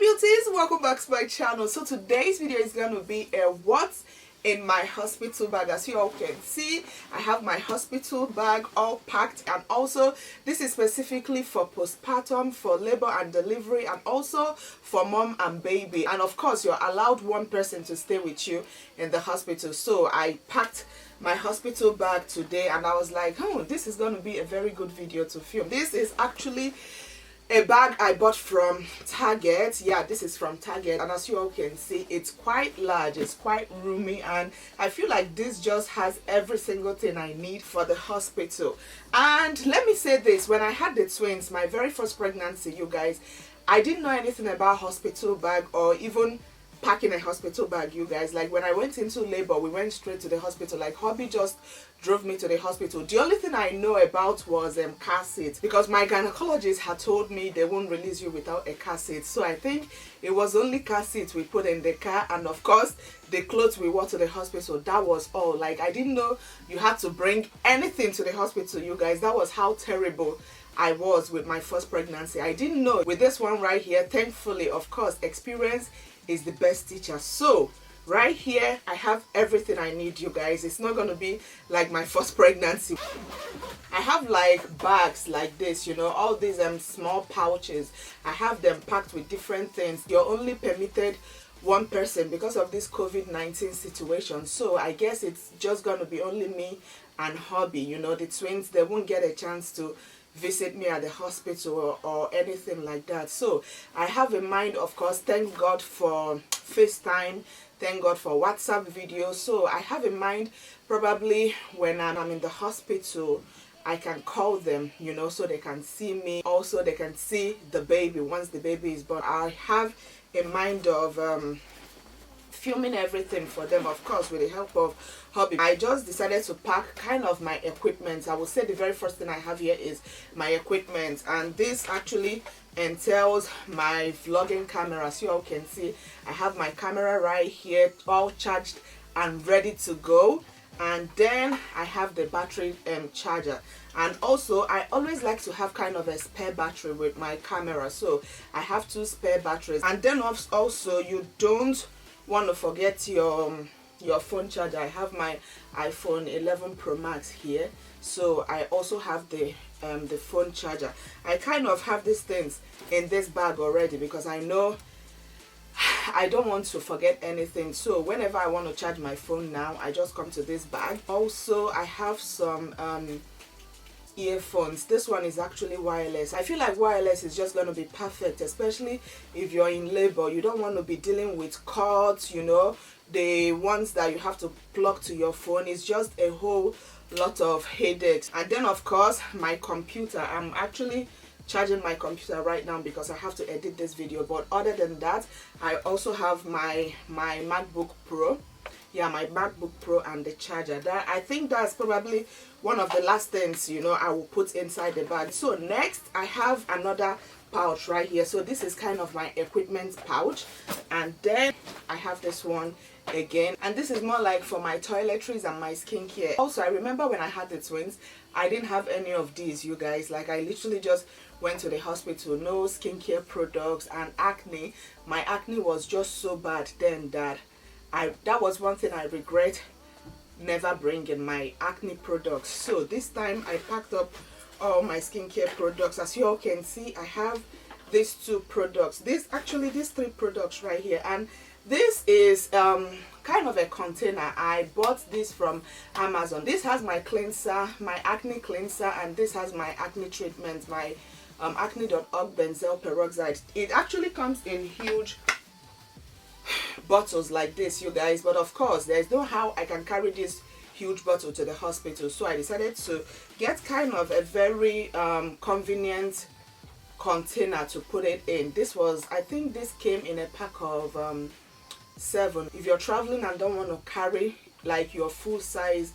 beauties, welcome back to my channel. So today's video is going to be a what's in my hospital bag. As you all can see, I have my hospital bag all packed, and also this is specifically for postpartum, for labor and delivery, and also for mom and baby. And of course, you're allowed one person to stay with you in the hospital. So I packed my hospital bag today and I was like, oh, this is going to be a very good video to film. This is actually a bag I bought from Target. Yeah, this is from Target, and as you all can see, it's quite large, it's quite roomy, and I feel like this just has every single thing I need for the hospital. And let me say this, when I had the twins, my very first pregnancy, you guys, I didn't know anything about hospital bag or even packing a hospital bag, you guys. Like when I went into labor, we went straight to the hospital. Like hubby just drove me to the hospital. The only thing I know about was car seats, because my gynecologist had told me they won't release you without a car seat. So I think it was only car seats we put in the car, and of course the clothes we wore to the hospital. That was all. Like I didn't know you had to bring anything to the hospital, you guys. That was how terrible I was with my first pregnancy. I didn't know. With this one right here, thankfully, of course, experience is the best teacher. So right here I have everything I need, you guys. It's not gonna be like my first pregnancy. I have like bags like this, you know, all these small pouches. I have them packed with different things. You're only permitted one person because of this COVID-19 situation, so I guess it's just gonna be only me and hubby. You know, the twins, they won't get a chance to visit me at the hospital or anything like that. So I have in mind, of course, thank God for FaceTime, thank God for WhatsApp videos. So I have in mind, probably when I'm in the hospital, I can call them, you know, so they can see me. Also they can see the baby once the baby is born. I have in mind of filming everything for them, of course, with the help of hubby. I just decided to pack kind of my equipment. I would say the very first thing I have here is my equipment, and this actually entails my vlogging camera. As you all can see, I have my camera right here all charged and ready to go, and then I have the battery charger. And also I always like to have kind of a spare battery with my camera, so I have 2 spare batteries. And then also you don't want to forget your phone charger. I have my iPhone 11 Pro Max here, so I also have the phone charger. I kind of have these things in this bag already because I know I don't want to forget anything. So whenever I want to charge my phone now, I just come to this bag. Also I have some earphones. This one is actually wireless. I feel like wireless is just going to be perfect, especially if you're in labor. You don't want to be dealing with cords, you know, the ones that you have to plug to your phone. It's just a whole lot of headaches. And then of course my computer. I'm actually charging my computer right now because I have to edit this video. But other than that, I also have my MacBook Pro. Yeah, my MacBook Pro and the charger. That, I think that's probably one of the last things, you know, I will put inside the bag. So next I have another pouch right here. So this is kind of my equipment pouch, and then I have this one again, and this is more like for my toiletries and my skincare. Also, I remember when I had the twins, I didn't have any of these, you guys. Like I literally just went to the hospital, no skincare products, and acne. My acne was just so bad then that that was one thing I regret never bringing, my acne products. So this time I packed up all my skincare products. As you all can see, I have these 2 products. These 3 products right here, and this is kind of a container. I bought this from Amazon. This has my cleanser, my acne cleanser, and this has my acne treatment, my acne.org benzoyl peroxide. It actually comes in huge bottles like this, you guys, but of course there's no how I can carry this huge bottle to the hospital, so I decided to get kind of a very convenient container to put it in. This was, I think this came in a pack of 7. If you're traveling and don't want to carry like your full size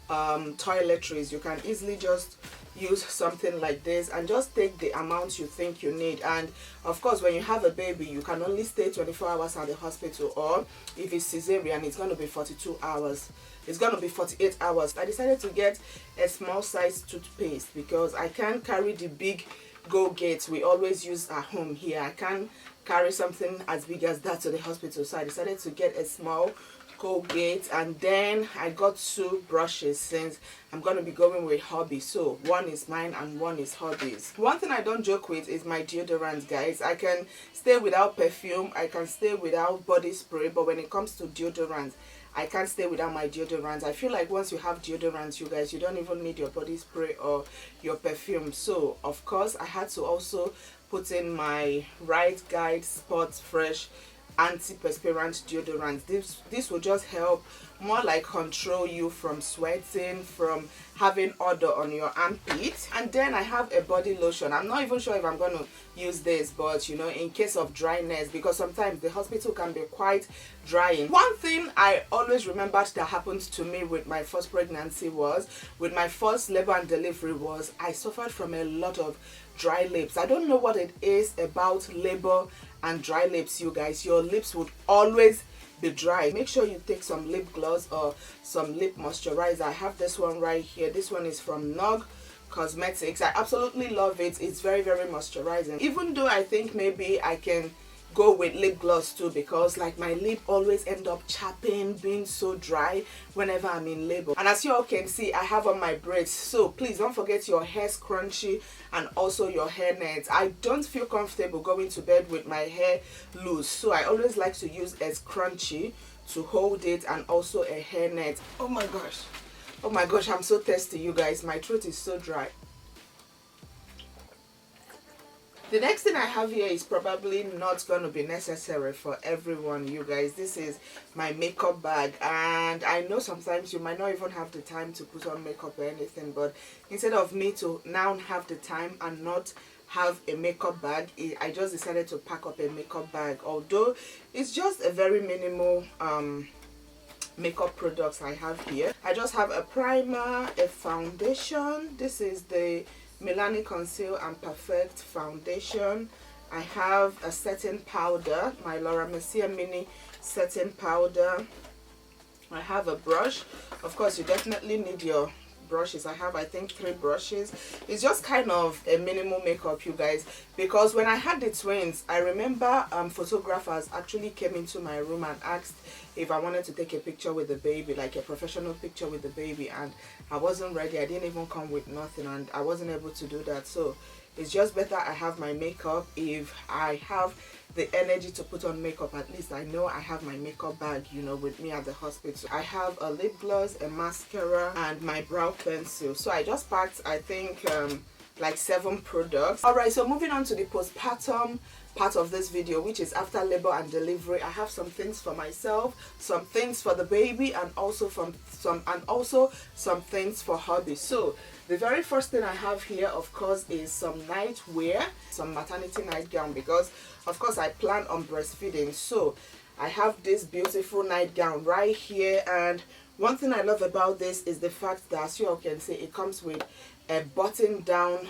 toiletries, you can easily just use something like this and just take the amount you think you need. And of course, when you have a baby, you can only stay 24 hours at the hospital, or if it's cesarean, it's going to be 42 hours. It's going to be 48 hours. I decided to get a small size toothpaste because I can't carry the big Go Gates we always use at home here. I can't carry something as big as that to the hospital, so I decided to get a small Colgate, and then I got 2 brushes since I'm going to be going with hubby. So one is mine and one is hubby's. One thing I don't joke with is my deodorant, guys. I can stay without perfume, I can stay without body spray, but when it comes to deodorant, I can't stay without my deodorant. I feel like once you have deodorant, you guys, you don't even need your body spray or your perfume. So of course I had to also put in my Right Guide Spot Fresh antiperspirant deodorant. This will just help more like control you from sweating, from having odor on your armpit. And then I have a body lotion. I'm not even sure if I'm going to use this, but you know, in case of dryness, because sometimes the hospital can be quite drying. One thing I always remembered that happened to me with my first pregnancy was, with my first labor and delivery, was I suffered from a lot of dry lips. I don't know what it is about labor and dry lips, you guys. Your lips would always be dry. Make sure you take some lip gloss or some lip moisturizer. I have this one right here. This one is from Nog Cosmetics. I absolutely love it. It's very, very moisturizing, even though I think maybe I can go with lip gloss too, because like my lip always end up chapping, being so dry whenever I'm in labor. And as you all can see, I have on my braids, so please don't forget your hair scrunchie and also your hair nets. I don't feel comfortable going to bed with my hair loose, so I always like to use a scrunchie to hold it, and also a hair net. Oh my gosh, I'm so thirsty, you guys. My throat is so dry. The next thing I have here is probably not going to be necessary for everyone, you guys. This is my makeup bag, and I know sometimes you might not even have the time to put on makeup or anything, but instead of me to now have the time and not have a makeup bag, I just decided to pack up a makeup bag, although it's just a very minimal makeup products I have here. I just have a primer, a foundation. This is the Milani Conceal and Perfect foundation. I have a setting powder, my Laura Mercier mini setting powder. I have a brush. Of course, you definitely need your brushes. I have, I think, 3 brushes. It's just kind of a minimal makeup, you guys, because when I had the twins, I remember photographers actually came into my room and asked if I wanted to take a picture with the baby, like a professional picture with the baby, and I wasn't ready. I didn't even come with nothing, and I wasn't able to do that. So it's just better I have my makeup. If I have the energy to put on makeup, at least I know I have my makeup bag, you know, with me at the hospital. I have a lip gloss, a mascara, and my brow pencil. So I just packed, I think, like 7 products. Alright, so moving on to the postpartum part of this video, which is after labor and delivery. I have some things for myself, some things for the baby, and also some things for hubby. So the very first thing I have here, of course, is some nightwear, some maternity nightgown, because of course I plan on breastfeeding. So I have this beautiful nightgown right here, and one thing I love about this is the fact that, as you all can see, it comes with a button down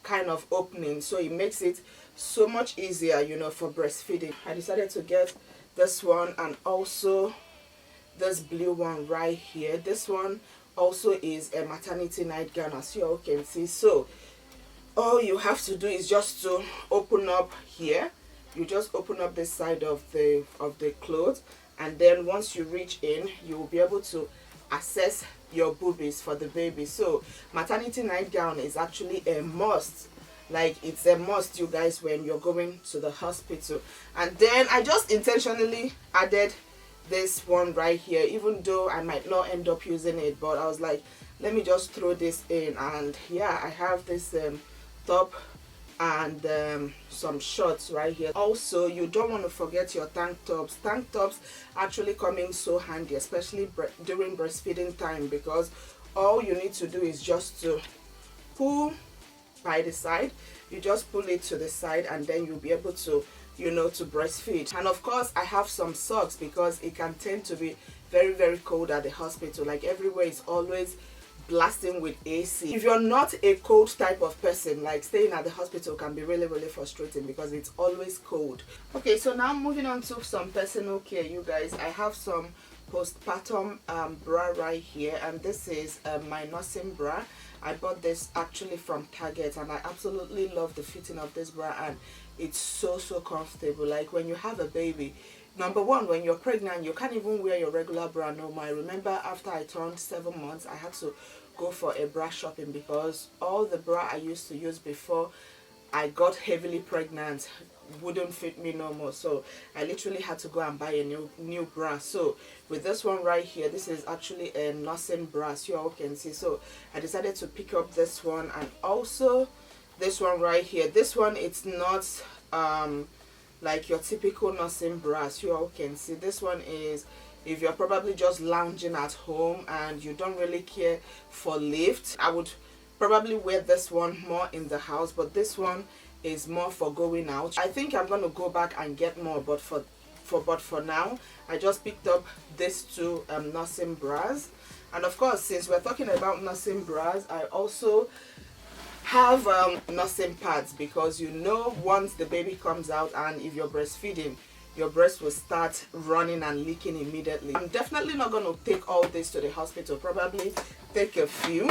kind of opening, so it makes it so much easier, you know, for breastfeeding. I decided to get this one and also this blue one right here. This one also is a maternity nightgown, as you all can see. So all you have to do is just to open up here. You just open up this side of the clothes, and then once you reach in, you will be able to access your boobies for the baby. So maternity nightgown is actually a must. Like, it's a must, you guys, when you're going to the hospital. And then I just intentionally added this one right here, even though I might not end up using it, but I was like, let me just throw this in. And yeah, I have this top and some shorts right here. Also, you don't want to forget your tank tops. Tank tops actually come in so handy, especially during breastfeeding time, because all you need to do is just to pull by the side. You just pull it to the side, and then you'll be able to, you know, to breastfeed. And of course I have some socks, because it can tend to be very, very cold at the hospital. Like, everywhere is always blasting with AC. If you're not a cold type of person, like, staying at the hospital can be really, really frustrating because it's always cold. Okay, so now moving on to some personal care, you guys. I have some postpartum bra right here, and this is my nursing bra. I bought this actually from Target, and I absolutely love the fitting of this bra, and it's so comfortable. Like when you have a baby, number one, when you're pregnant, you can't even wear your regular bra no more. I remember after I turned 7 months, I had to go for a bra shopping because all the bra I used to use before I got heavily pregnant wouldn't fit me no more. So I literally had to go and buy a new bra. So with this one right here, this is actually a nursing bra, so you all can see. So I decided to pick up this one, and also this one right here. This one, it's not like your typical nursing bra, so you all can see. This one is if you're probably just lounging at home and you don't really care for lift. I would probably wear this one more in the house, but this one is more for going out. I think I'm gonna go back and get more, but for now I just picked up these two nursing bras. And of course, since we're talking about nursing bras, I also have nursing pads, because you know once the baby comes out and if you're breastfeeding, your breast will start running and leaking immediately. I'm definitely not going to take all this to the hospital, probably take a few.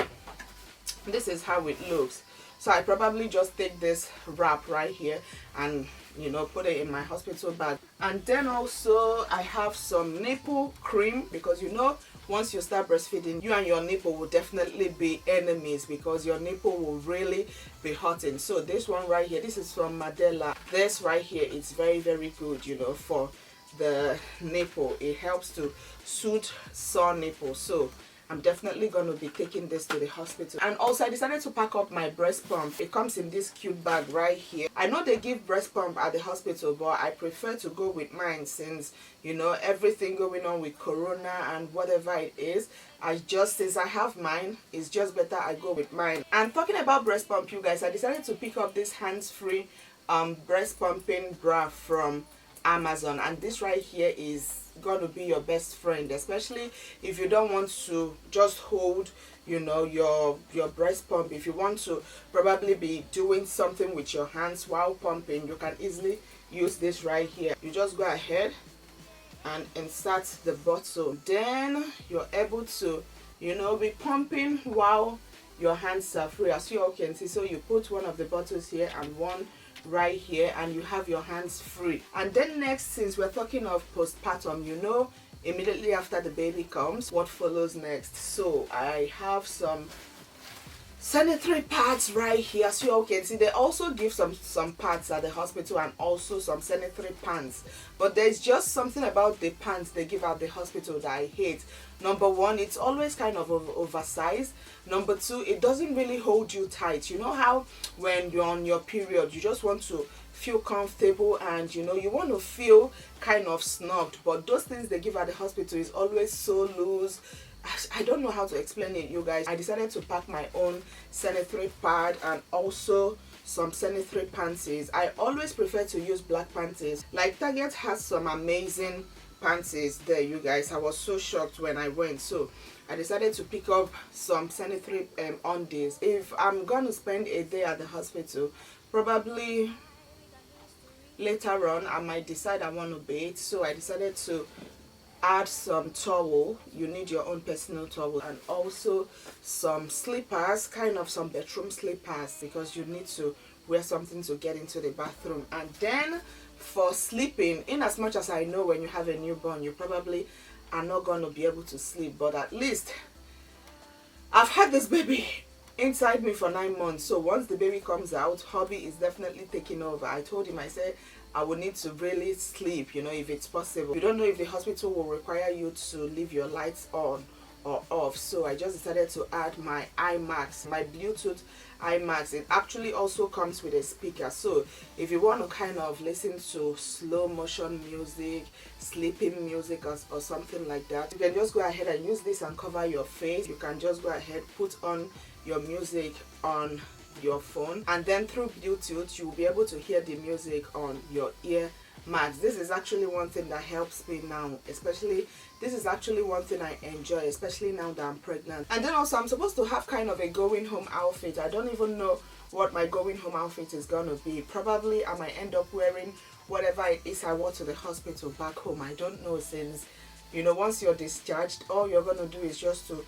This is how it looks. So I probably just take this wrap right here and, you know, put it in my hospital bag. And then also I have some nipple cream, because you know once you start breastfeeding, you and your nipple will definitely be enemies, because your nipple will really be hurting. So this one right here, this is from Madela. This right here is very good, you know, for the nipple. It helps to soothe sore nipples. So I'm definitely going to be taking this to the hospital. And also I decided to pack up my breast pump. It comes in this cute bag right here. I know they give breast pump at the hospital, but I prefer to go with mine, since, you know, everything going on with corona and whatever it is. Since I have mine, it's just better I go with mine. And talking about breast pump, you guys, I decided to pick up this hands-free breast pumping bra from Amazon. And this right here is going to be your best friend, especially if you don't want to just hold, you know, your breast pump. If you want to probably be doing something with your hands while pumping, you can easily use this right here. You just go ahead and insert the bottle, then you're able to, you know, be pumping while your hands are free, as you all can see. So you put one of the bottles here and one right here, and you have your hands free. And then next, since we're talking of postpartum, you know, immediately after the baby comes, what follows next? So I have some sanitary pads right here, so you all can see. They also give some pads at the hospital, and also some sanitary pants. But there's just something about the pants they give at the hospital that I hate. Number one, it's always kind of oversized. Number two, it doesn't really hold you tight. You know how when you're on your period, you just want to feel comfortable, and you know, you want to feel kind of snugged, but those things they give at the hospital is always so loose. I don't know how to explain it, you guys. I decided to pack my own sanitary pad and also some sanitary panties. I always prefer to use black panties. Like Target has some amazing panties there, you guys. I was so shocked when I went, so I decided to pick up some sanitary undies. If I'm gonna spend a day at the hospital, probably later on I might decide I want to bathe, so I decided to add some towel. You need your own personal towel, and also some slippers, kind of some bedroom slippers, because you need to wear something to get into the bathroom. And then for sleeping, in as much as I know when you have a newborn, you probably are not going to be able to sleep, but at least I've had this baby inside me for 9 months, so once the baby comes out, hubby is definitely taking over. I told him, I said I would need to really sleep, you know, if it's possible. You don't know if the hospital will require you to leave your lights on or off, so I just decided to add my iMax, my Bluetooth iMax. It actually also comes with a speaker, so if you want to kind of listen to slow motion music, sleeping music, or something like that, you can just go ahead and use this and cover your face. You can just go ahead, put on your music on your phone, and then through Bluetooth you will be able to hear the music on your ear max. This is actually one thing that helps me now, especially this is actually one thing I enjoy, especially now that I'm pregnant. And then also I'm supposed to have kind of a going home outfit. I don't even know what my going home outfit is gonna be. Probably I might end up wearing whatever it is I wore to the hospital back home. I don't know, since, you know, once you're discharged, all you're gonna do is just to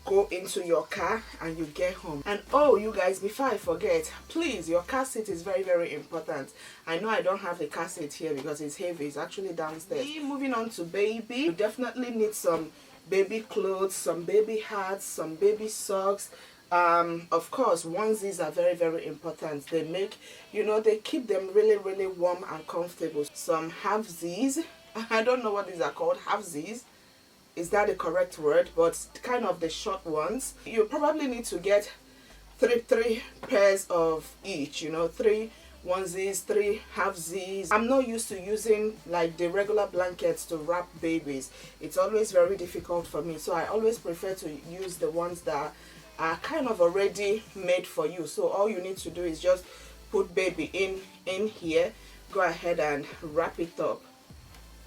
go into your car and you get home. And oh, you guys, before I forget, please, your car seat is very, very important. I know I don't have the car seat here because it's heavy. It's actually downstairs. Moving on to baby, you definitely need some baby clothes, some baby hats, some baby socks. Of course, onesies are very, very important. They make, you know, they keep them really, really warm and comfortable. Some halfsies, I don't know what these are called, halfsies. Is that the correct word? But kind of the short ones. You probably need to get three pairs of each, you know, 3 onesies, 3 halfsies. I'm not used to using like the regular blankets to wrap babies. It's always very difficult for me, so I always prefer to use the ones that are kind of already made for you. So all you need to do is just put baby in here, go ahead and wrap it up.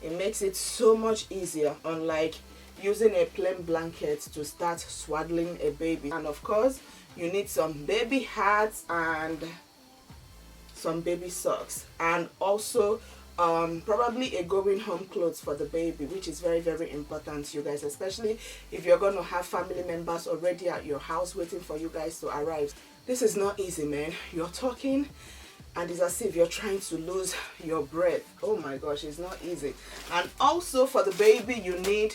It makes it so much easier, unlike using a plain blanket to start swaddling a baby. And of course, you need some baby hats and some baby socks, and also probably a going home clothes for the baby, which is very, very important, you guys, especially if you're going to have family members already at your house waiting for you guys to arrive. This is not easy, man. You're talking and it's as if you're trying to lose your breath. Oh my gosh, it's not easy. And also for the baby, you need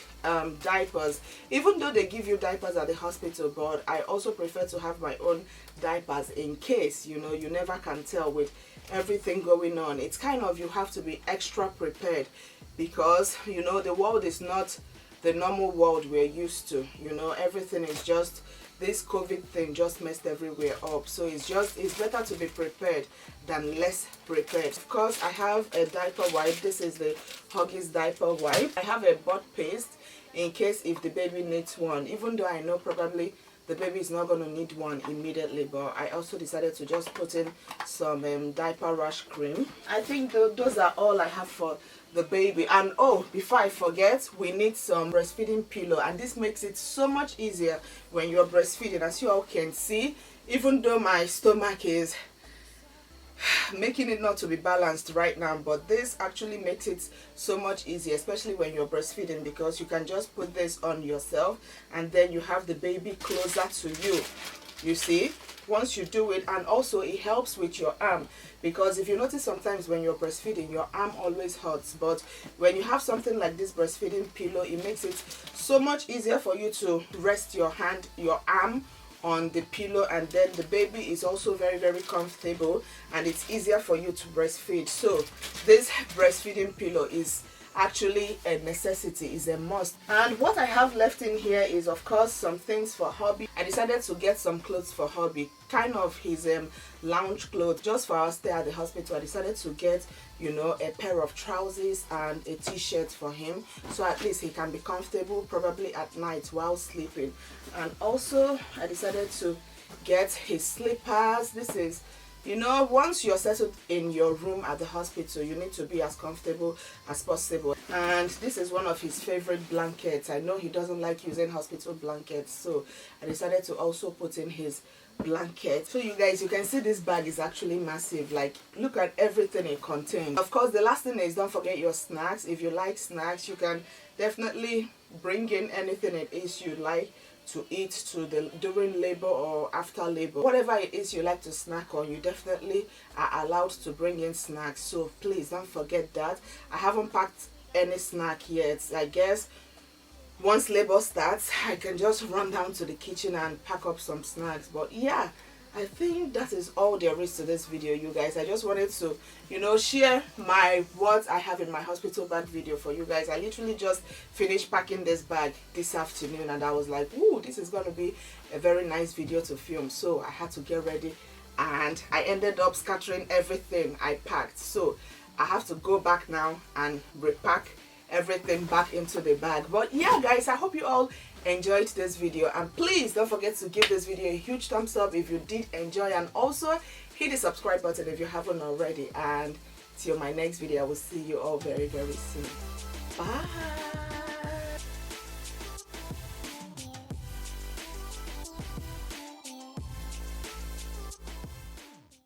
diapers. Even though they give you diapers at the hospital, but I also prefer to have my own diapers in case, you know, you never can tell with everything going on. It's kind of, you have to be extra prepared because, you know, the world is not the normal world we're used to. You know, everything is just, this COVID thing just messed everywhere up. So it's better to be prepared than less prepared. Of course, I have a diaper wipe. This is the Huggies diaper wipe. I have a butt paste in case if the baby needs one, even though I know probably the baby is not going to need one immediately, but I also decided to just put in some diaper rash cream. I think those are all I have for the baby. And oh, before I forget, we need some breastfeeding pillow, and this makes it so much easier when you're breastfeeding. As you all can see, even though my stomach is making it not to be balanced right now, but this actually makes it so much easier, especially when you're breastfeeding, because you can just put this on yourself and then you have the baby closer to you, you see, once you do it. And also it helps with your arm, because if you notice sometimes when you're breastfeeding, your arm always hurts, but when you have something like this breastfeeding pillow, it makes it so much easier for you to rest your arm on the pillow, and then the baby is also very, very comfortable and it's easier for you to breastfeed. So this breastfeeding pillow is actually a necessity, is a must. And what I have left in here is of course some things for hubby. I decided to get some clothes for hubby, kind of his lounge clothes. Just for our stay at the hospital, I decided to get, you know, a pair of trousers and a t-shirt for him, so at least he can be comfortable probably at night while sleeping. And also I decided to get his slippers. This is, you know, once you're settled in your room at the hospital, you need to be as comfortable as possible. And this is one of his favorite blankets. I know he doesn't like using hospital blankets, so I decided to also put in his blanket. So you guys, you can see this bag is actually massive. Like, look at everything it contains. Of course, the last thing is, don't forget your snacks. If you like snacks, you can definitely bring in anything it is you like to eat during labor or after labor. Whatever it is you like to snack on, you definitely are allowed to bring in snacks, so please don't forget that. I haven't packed any snack yet. I guess once labor starts, I can just run down to the kitchen and pack up some snacks. But yeah, I think that is all there is to this video, you guys. I just wanted to, you know, share what I have in my hospital bag video for you guys. I literally just finished packing this bag this afternoon, and I was like, ooh, this is going to be a very nice video to film. So I had to get ready, and I ended up scattering everything I packed. So I have to go back now and repack everything back into the bag. But yeah, guys, I hope you all enjoyed this video, and please don't forget to give this video a huge thumbs up if you did enjoy, and also hit the subscribe button if you haven't already. And till my next video, I will see you all very, very soon. Bye.